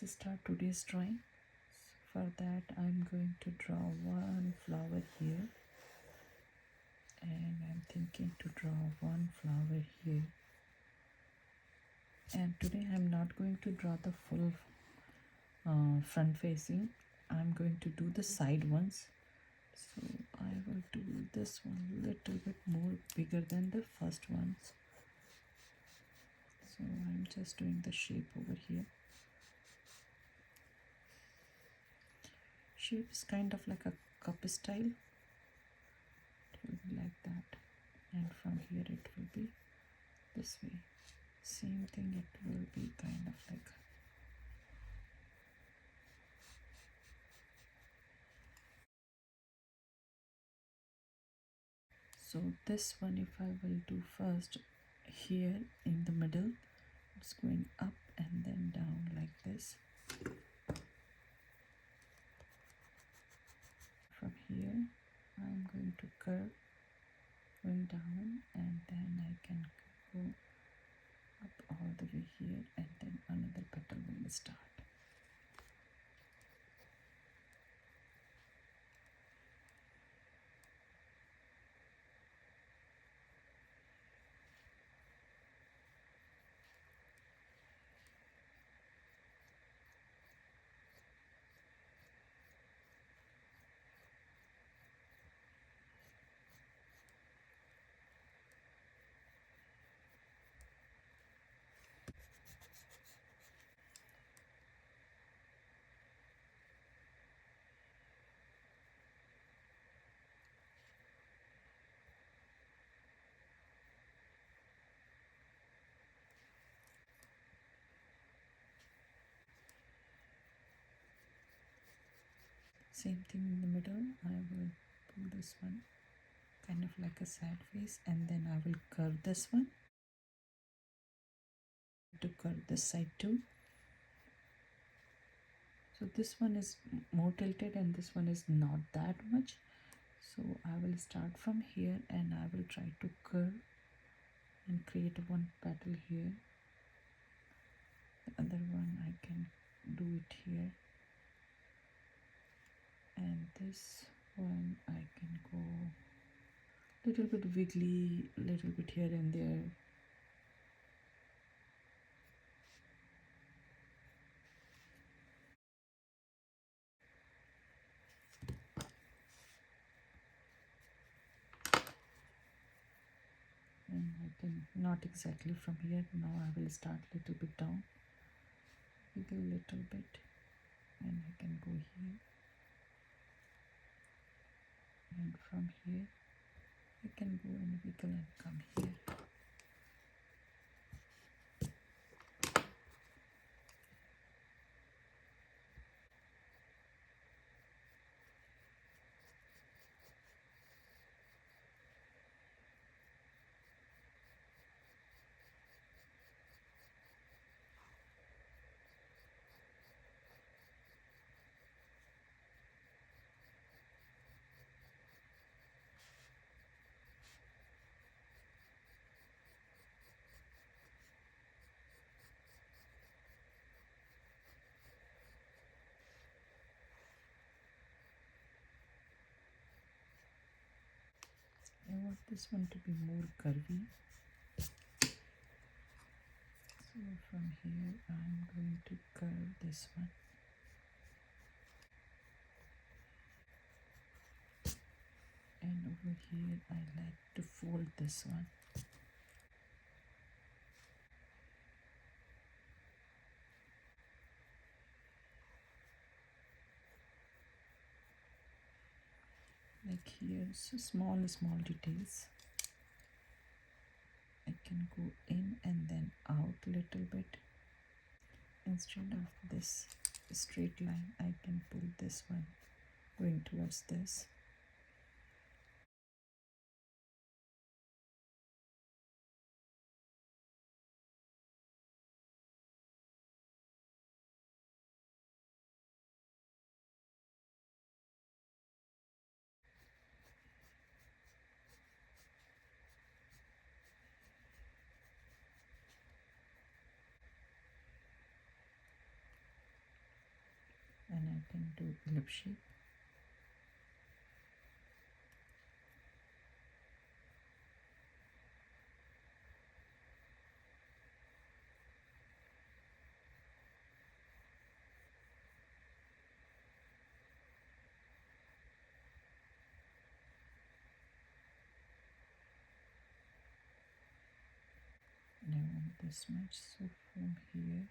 let's start today's drawing. For that I'm going to draw one flower here, and I'm thinking to draw one flower here. And today I'm not going to draw the full front facing. I'm going to do the side ones. So I will do this one little bit more bigger than the first one. So I'm just doing the shape over here. Shape is kind of like a cup style. It will be like that, and from here it will be this way. Same thing, it will be kind of like so. This one, if I will do first here in the middle, it's going up and then down like this. From here I'm going to curve going down, and then I can go up all the way here, and then another petal will start. Same thing in the middle. I will pull this one kind of like a sad face, and then I will curve this one to curve this side too. So this one is more tilted and this one is not that much. So I will start from here, and I will try to curve and create one petal here. The other one I can do it here, and this one I can go little bit wiggly, little bit here and there. And I can not exactly from here. Now I will start little bit down, wiggle little bit, and I can go here, and from here I can go and wiggle and come here. I want this one to be more curvy. So from here I'm going to curve this one. And over here I like to fold this one. Like here, so small details. I can go in and then out little bit. Instead of this straight line, I can pull this one going towards this. I can do lip shape. And I want this much, so from here